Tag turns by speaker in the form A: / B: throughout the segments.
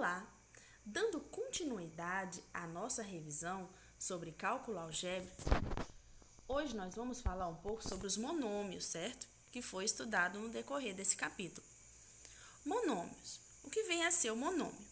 A: Olá! Dando continuidade à nossa revisão sobre cálculo algébrico, hoje nós vamos falar um pouco sobre os monômios, certo? Que foi estudado no decorrer desse capítulo. Monômios. O que vem a ser o monômio?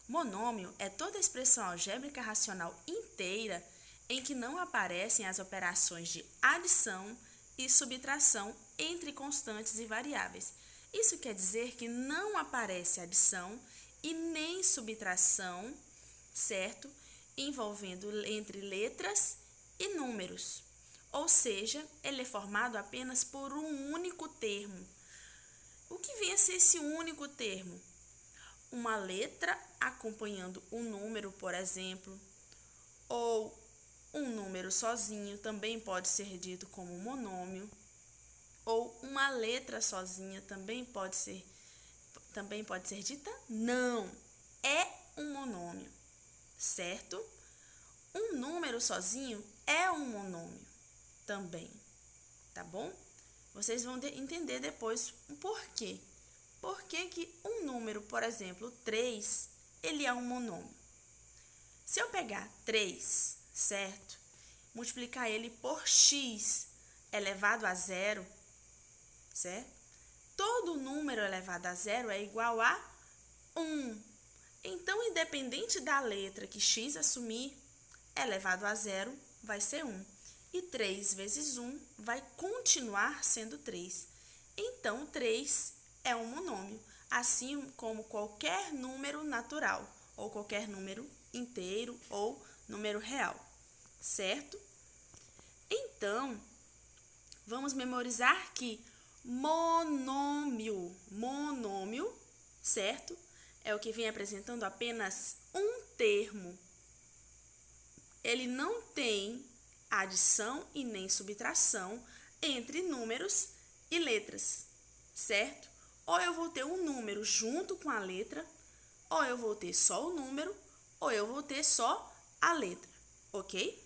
A: Monômio é toda expressão algébrica racional inteira em que não aparecem as operações de adição e subtração entre constantes e variáveis. Isso quer dizer que não aparece adição e nem subtração, certo? Envolvendo entre letras e números. Ou seja, ele é formado apenas por um único termo. O que vem a ser esse único termo? Uma letra acompanhando um número, por exemplo, ou um número sozinho também pode ser dito como monômio, ou uma letra sozinha também pode ser dita não, é um monômio, certo? Um número sozinho é um monômio também, tá bom? Vocês vão entender depois o porquê. Por que um número, por exemplo, 3, ele é um monômio? Se eu pegar 3, certo? Multiplicar ele por x elevado a zero, certo? Todo número elevado a zero é igual a 1. Então, independente da letra que x assumir, elevado a zero vai ser 1. E 3 vezes 1 vai continuar sendo 3. Então, 3 é um monômio, assim como qualquer número natural, ou qualquer número inteiro ou número real, certo? Então, vamos memorizar que monômio, certo? É o que vem apresentando apenas um termo. Ele não tem adição e nem subtração entre números e letras, certo? Ou eu vou ter um número junto com a letra, ou eu vou ter só o número, ou eu vou ter só a letra, ok?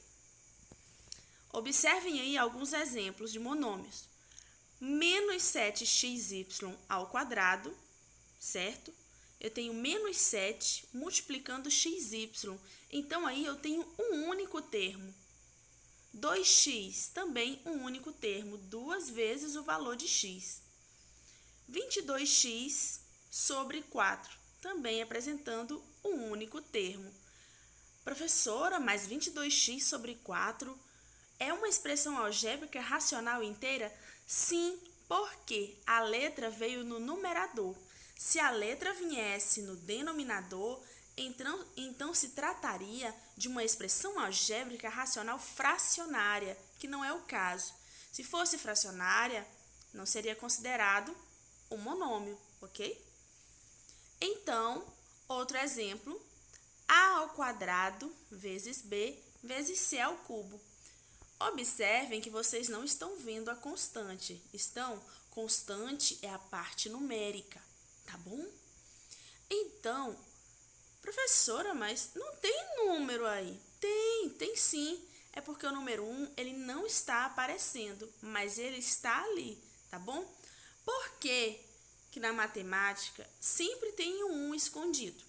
A: Observem aí alguns exemplos de monômios. Menos 7xy ao quadrado, certo? Eu tenho menos 7 multiplicando xy. Então, aí eu tenho um único termo. 2x, também um único termo, duas vezes o valor de x. 22x sobre 4, também apresentando um único termo. Professora, mas 22x sobre 4 é uma expressão algébrica racional inteira? Sim, porque a letra veio no numerador. Se a letra viesse no denominador, então se trataria de uma expressão algébrica racional fracionária, que não é o caso. Se fosse fracionária, não seria considerado um monômio, ok? Então, outro exemplo, a ao quadrado vezes b vezes c ao cubo. Observem que vocês não estão vendo a constante. Constante é a parte numérica, tá bom? Então, professora, mas não tem número aí. Tem sim. É porque o número 1, ele não está aparecendo, mas ele está ali, tá bom? Por que na matemática sempre tem um 1 escondido?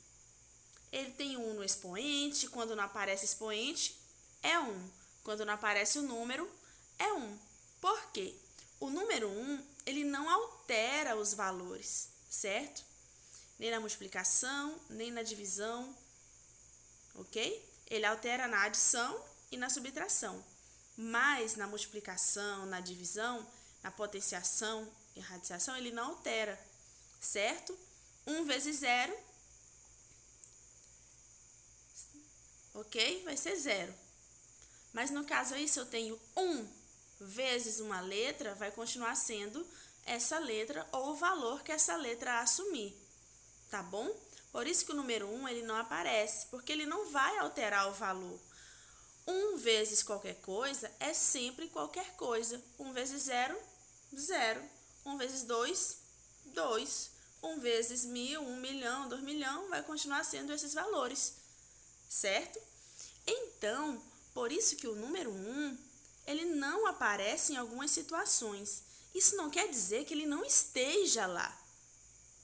A: Ele tem um no expoente, quando não aparece expoente, é 1. Quando não aparece o número, é 1. Por quê? O número 1, ele não altera os valores, certo? Nem na multiplicação, nem na divisão, ok? Ele altera na adição e na subtração. Mas na multiplicação, na divisão, na potenciação e radicação, ele não altera, certo? 1 vezes 0, ok? Vai ser 0. Mas no caso aí, se eu tenho 1 vezes uma letra, vai continuar sendo essa letra ou o valor que essa letra assumir, tá bom? Por isso que o número 1, ele não aparece, porque ele não vai alterar o valor. 1 vezes qualquer coisa é sempre qualquer coisa. 1 vezes 0, 0. 1 vezes 2, 2. 1 vezes 1000, 1 milhão, 2 milhões, vai continuar sendo esses valores, certo? Então, por isso que o número 1, ele não aparece em algumas situações. Isso não quer dizer que ele não esteja lá,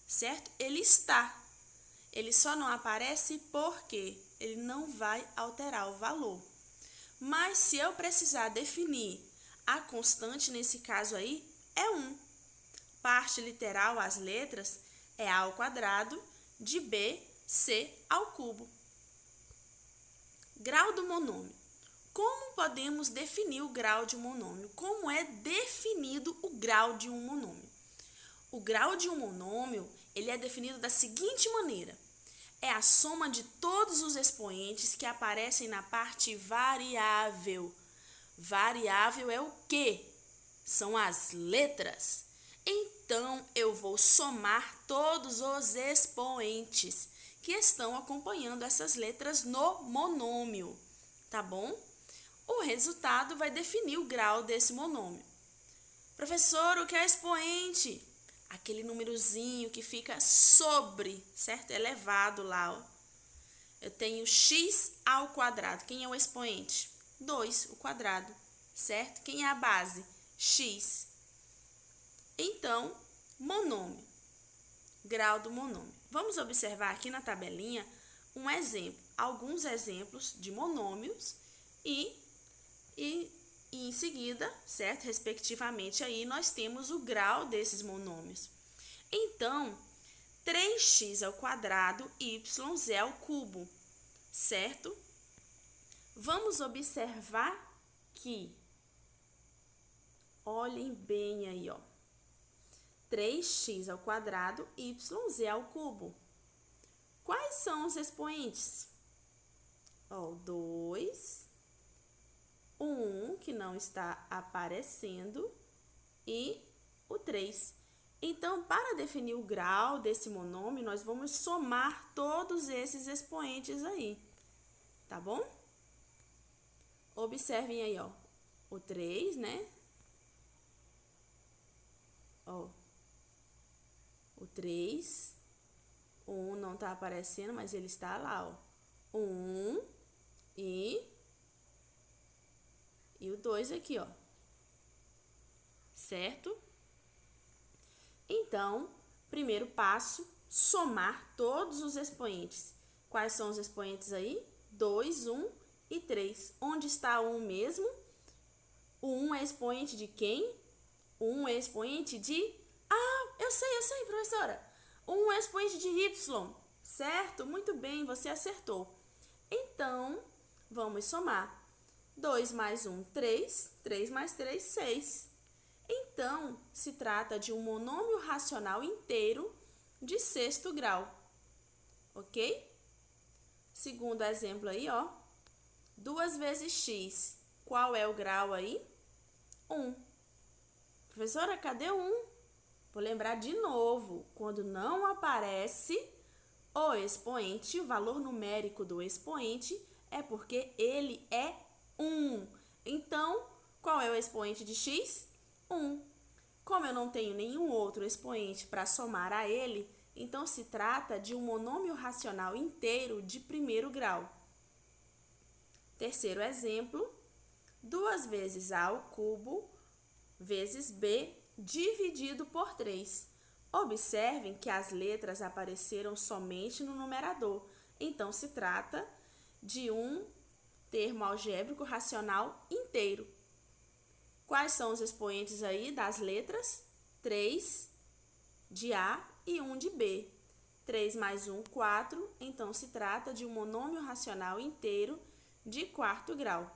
A: certo? Ele está. Ele só não aparece porque ele não vai alterar o valor. Mas se eu precisar definir a constante nesse caso aí, é 1. Parte literal, as letras, é a ao quadrado de b, c ao cubo. Grau do monômio. Como podemos definir o grau de um monômio? Como é definido o grau de um monômio? O grau de um monômio, ele é definido da seguinte maneira. É a soma de todos os expoentes que aparecem na parte variável. Variável é o quê? São as letras. Então, eu vou somar todos os expoentes que estão acompanhando essas letras no monômio, tá bom? O resultado vai definir o grau desse monômio. Professor, o que é expoente? Aquele númerozinho que fica sobre, certo? Elevado lá, ó. Eu tenho x ao quadrado. Quem é o expoente? 2, o quadrado, certo? Quem é a base? X. Então, monômio. Grau do monômio. Vamos observar aqui na tabelinha um exemplo, alguns exemplos de monômios e em seguida, certo? Respectivamente, aí nós temos o grau desses monômios. Então, 3x ao quadrado, yz ao cubo, certo? Vamos observar que, olhem bem aí, ó. 3x ao quadrado, yz ao cubo. Quais são os expoentes? Ó, 2, 1, que não está aparecendo, e o 3. Então, para definir o grau desse monômio, nós vamos somar todos esses expoentes aí, tá bom? Observem aí, ó, o 3, né? Ó, o 3, o 1 não está aparecendo, mas ele está lá, ó. 1 e o 2 aqui, ó. Certo? Então, primeiro passo, somar todos os expoentes. Quais são os expoentes aí? 2, 1 e 3. Onde está o 1 mesmo? O 1 é expoente de quem? O 1 é expoente de... Ah, eu sei, professora. O 1 é expoente de y, certo? Muito bem, você acertou. Então, vamos somar. 2 mais 1, 3. 3 mais 3, 6. Então, se trata de um monômio racional inteiro de sexto grau, ok? Segundo exemplo aí, ó. 2 vezes x, qual é o grau aí? 1. Professora, cadê o 1? Vou lembrar de novo, quando não aparece o expoente, o valor numérico do expoente, é porque ele é 1. Então, qual é o expoente de x? 1. Como eu não tenho nenhum outro expoente para somar a ele, então se trata de um monômio racional inteiro de primeiro grau. Terceiro exemplo, 2 vezes a ao cubo vezes b dividido por 3. Observem que as letras apareceram somente no numerador, então se trata de um termo algébrico racional inteiro. Quais são os expoentes aí das letras? 3 de A e 1 de B. 3 mais 1, 4. Então, se trata de um monômio racional inteiro de quarto grau.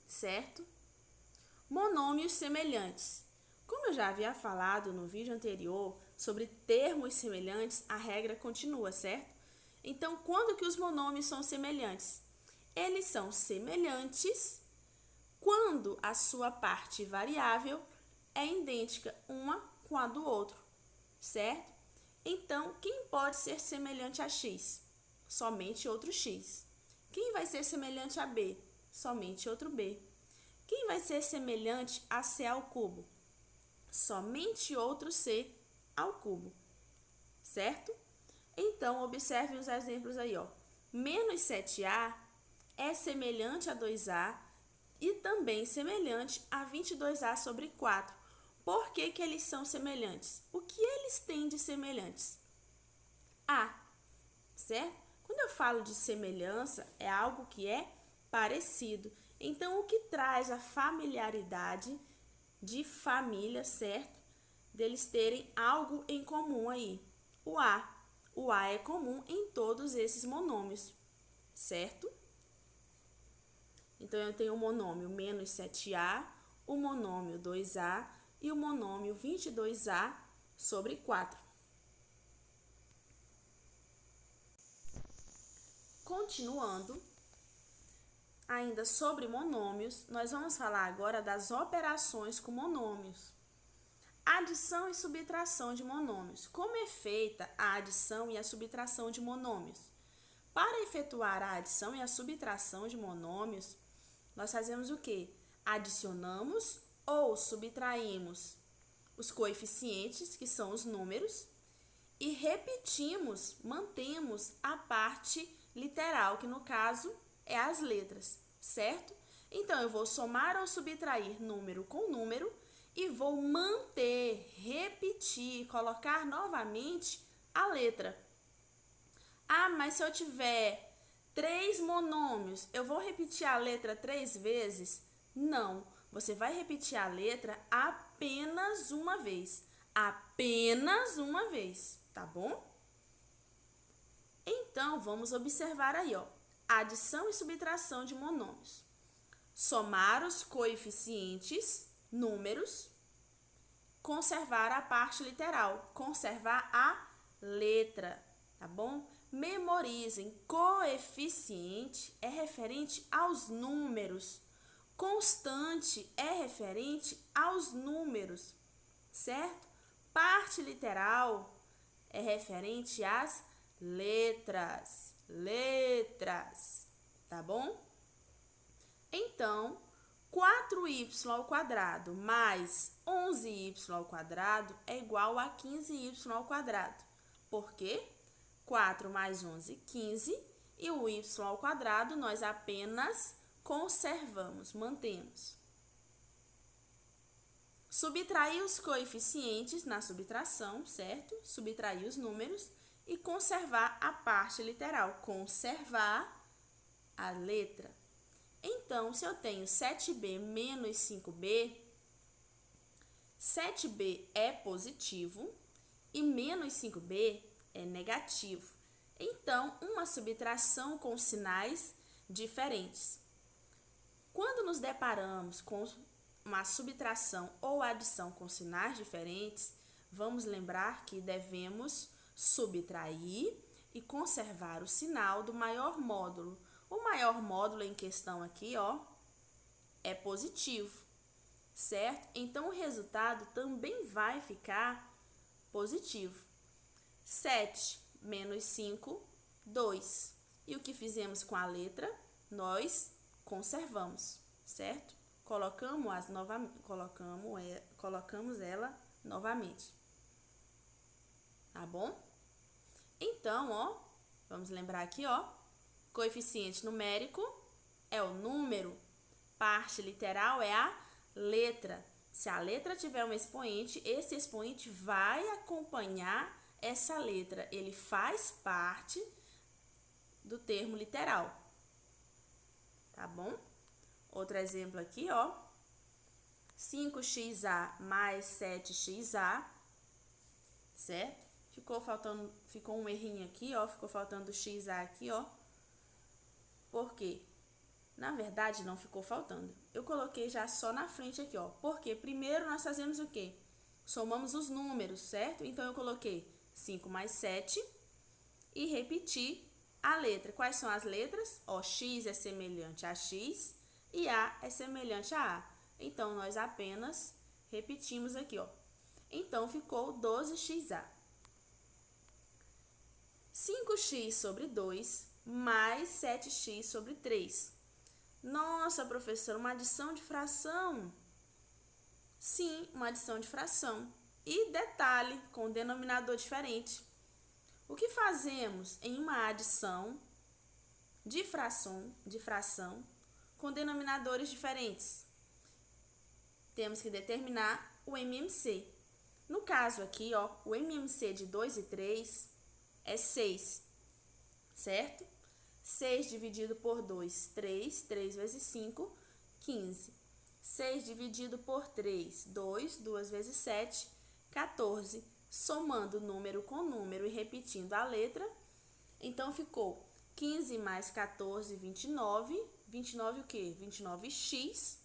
A: Certo? Monômios semelhantes. Como eu já havia falado no vídeo anterior sobre termos semelhantes, a regra continua, certo? Então, quando que os monômios são semelhantes? Eles são semelhantes quando a sua parte variável é idêntica uma com a do outro, certo? Então, quem pode ser semelhante a x? Somente outro x. Quem vai ser semelhante a b? Somente outro b. Quem vai ser semelhante a c ao cubo? Somente outro c ao cubo, certo? Então, observe os exemplos aí, ó. Menos 7a é semelhante a 2a e também semelhante a 22a sobre 4. Por que que eles são semelhantes? O que eles têm de semelhantes? A. certo? Quando eu falo de semelhança, é algo que é parecido. Então, o que traz a familiaridade de família, certo? Deles terem algo em comum aí. O A. O A é comum em todos esses monômios, certo? Então, eu tenho o monômio menos 7A, o monômio 2A e o monômio 22A sobre 4. Continuando, ainda sobre monômios, nós vamos falar agora das operações com monômios. Adição e subtração de monômios. Como é feita a adição e a subtração de monômios? Para efetuar a adição e a subtração de monômios, nós fazemos o quê? Adicionamos ou subtraímos os coeficientes, que são os números, e repetimos, mantemos a parte literal, que no caso é as letras, certo? Então, eu vou somar ou subtrair número com número e vou manter, repetir, colocar novamente a letra. Ah, mas se eu tiver 3 monômios, eu vou repetir a letra 3 vezes? Não, você vai repetir a letra apenas uma vez. Apenas uma vez, tá bom? Então, vamos observar aí, ó. Adição e subtração de monômios. Somar os coeficientes, números, conservar a parte literal, conservar a letra, tá bom? Memorizem, coeficiente é referente aos números, constante é referente aos números, certo? Parte literal é referente às letras, tá bom? Então, 4y² mais 11y² é igual a 15y². Por quê? 4 mais 11, 15, e o y² nós apenas conservamos, mantemos. Subtrair os coeficientes na subtração, certo? Subtrair os números e conservar a parte literal, conservar a letra. Então, se eu tenho 7b menos 5b, 7b é positivo e menos 5b é negativo. Então, uma subtração com sinais diferentes. Quando nos deparamos com uma subtração ou adição com sinais diferentes, vamos lembrar que devemos subtrair e conservar o sinal do maior módulo. O maior módulo em questão aqui, ó, é positivo, certo? Então, o resultado também vai ficar positivo. 7 menos 5, 2. E o que fizemos com a letra? Nós conservamos, certo? Colocamos ela novamente. Tá bom? Então, ó, vamos lembrar aqui, ó, coeficiente numérico é o número, parte literal é a letra. Se a letra tiver um expoente, esse expoente vai acompanhar essa letra. Ele faz parte do termo literal. Tá bom? Outro exemplo aqui, ó. 5xa mais 7xa, certo? Ficou um errinho aqui, ó. Ficou faltando xa aqui, ó. Por quê? Na verdade, não ficou faltando. Eu coloquei já só na frente aqui, ó. Porque primeiro nós fazemos o quê? Somamos os números, certo? Então, eu coloquei 5 mais 7 e repeti a letra. Quais são as letras? Ó, x é semelhante a x e a é semelhante a a. Então, nós apenas repetimos aqui, ó. Então, ficou 12xa. 5x sobre 2 mais 7x sobre 3. Nossa, professora, uma adição de fração? Sim, uma adição de fração. E detalhe, com denominador diferente. O que fazemos em uma adição de fração com denominadores diferentes? Temos que determinar o MMC. No caso aqui, ó, o MMC de 2 e 3 é 6. certo? 6 dividido por 2, 3. 3 vezes 5, 15. 6 dividido por 3, 2. 2 vezes 7, 14. Somando número com número e repetindo a letra, então ficou 15 mais 14, 29. 29 o quê? 29x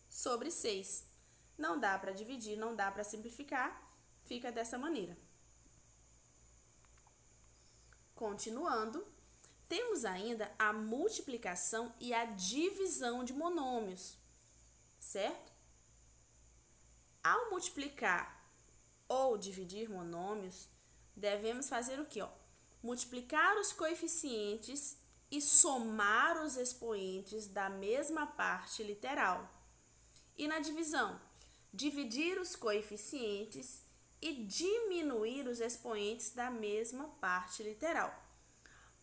A: sobre 6. Não dá para dividir, não dá para simplificar, fica dessa maneira. Continuando, temos ainda a multiplicação e a divisão de monômios, certo? Ao multiplicar ou dividir monômios, devemos fazer o quê? Multiplicar os coeficientes e somar os expoentes da mesma parte literal. E na divisão, dividir os coeficientes e diminuir os expoentes da mesma parte literal.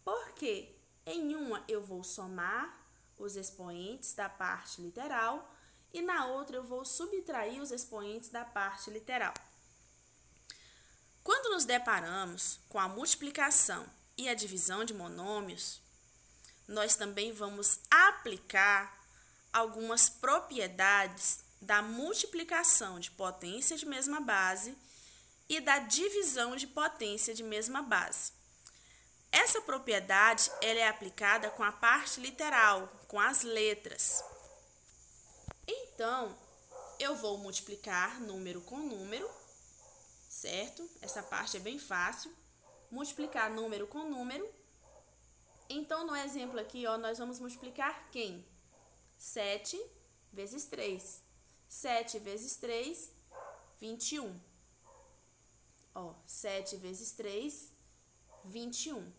A: Porque em uma eu vou somar os expoentes da parte literal e na outra eu vou subtrair os expoentes da parte literal. Quando nos deparamos com a multiplicação e a divisão de monômios, nós também vamos aplicar algumas propriedades da multiplicação de potência de mesma base e da divisão de potência de mesma base. Essa propriedade ela é aplicada com a parte literal, com as letras. Então, eu vou multiplicar número com número, certo? Essa parte é bem fácil. Multiplicar número com número. Então, no exemplo aqui, nós vamos multiplicar quem? 7 vezes 3. 7 vezes 3, 21. 7 vezes 3, 21.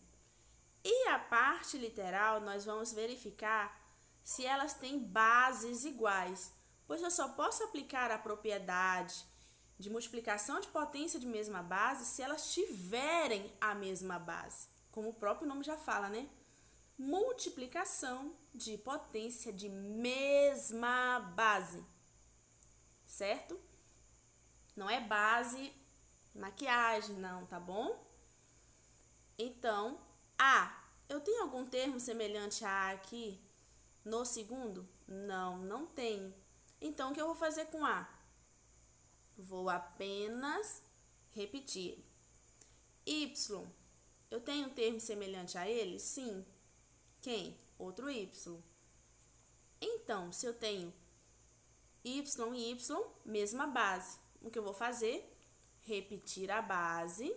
A: E a parte literal, nós vamos verificar se elas têm bases iguais, pois eu só posso aplicar a propriedade de multiplicação de potência de mesma base se elas tiverem a mesma base. Como o próprio nome já fala, né? Multiplicação de potência de mesma base, certo? Não é base maquiagem, não, tá bom? Então, eu tenho algum termo semelhante a aqui no segundo? Não tenho. Então, o que eu vou fazer com A? Vou apenas repetir. Y, eu tenho um termo semelhante a ele? Sim. Quem? Outro Y. Então, se eu tenho Y e Y, mesma base. O que eu vou fazer? Repetir a base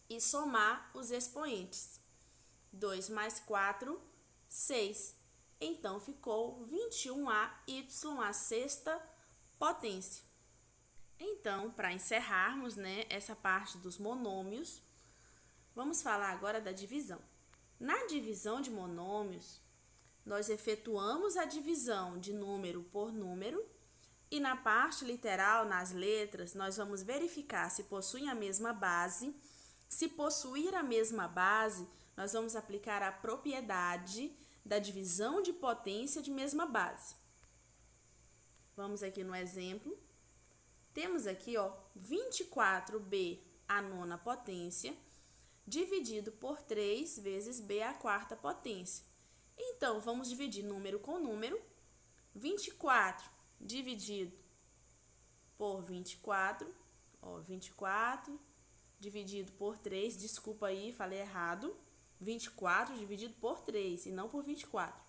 A: e somar os expoentes. 2 mais 4, 6. Então, ficou 21AY à sexta potência. Então, para encerrarmos, essa parte dos monômios, vamos falar agora da divisão. Na divisão de monômios, nós efetuamos a divisão de número por número e na parte literal, nas letras, nós vamos verificar se possuem a mesma base. Se possuir a mesma base, nós vamos aplicar a propriedade da divisão de potência de mesma base. Vamos aqui no exemplo. Temos aqui, 24b a nona potência, dividido por 3 vezes b a quarta potência. Então, vamos dividir número com número. 24 dividido por 24, 24 dividido por 3, desculpa aí, falei errado. 24 dividido por 3 e não por 24.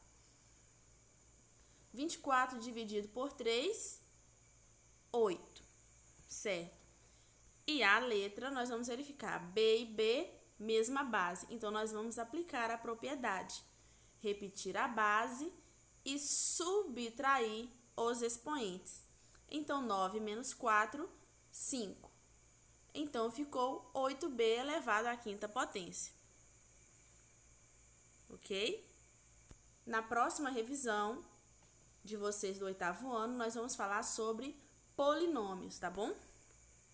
A: 24 dividido por 3, 8, certo? E a letra, nós vamos verificar B e B, mesma base. Então, nós vamos aplicar a propriedade. Repetir a base e subtrair os expoentes. Então, 9 menos 4, 5. Então, ficou 8b elevado à quinta potência. Ok? Na próxima revisão de vocês do 8º ano, nós vamos falar sobre polinômios, tá bom?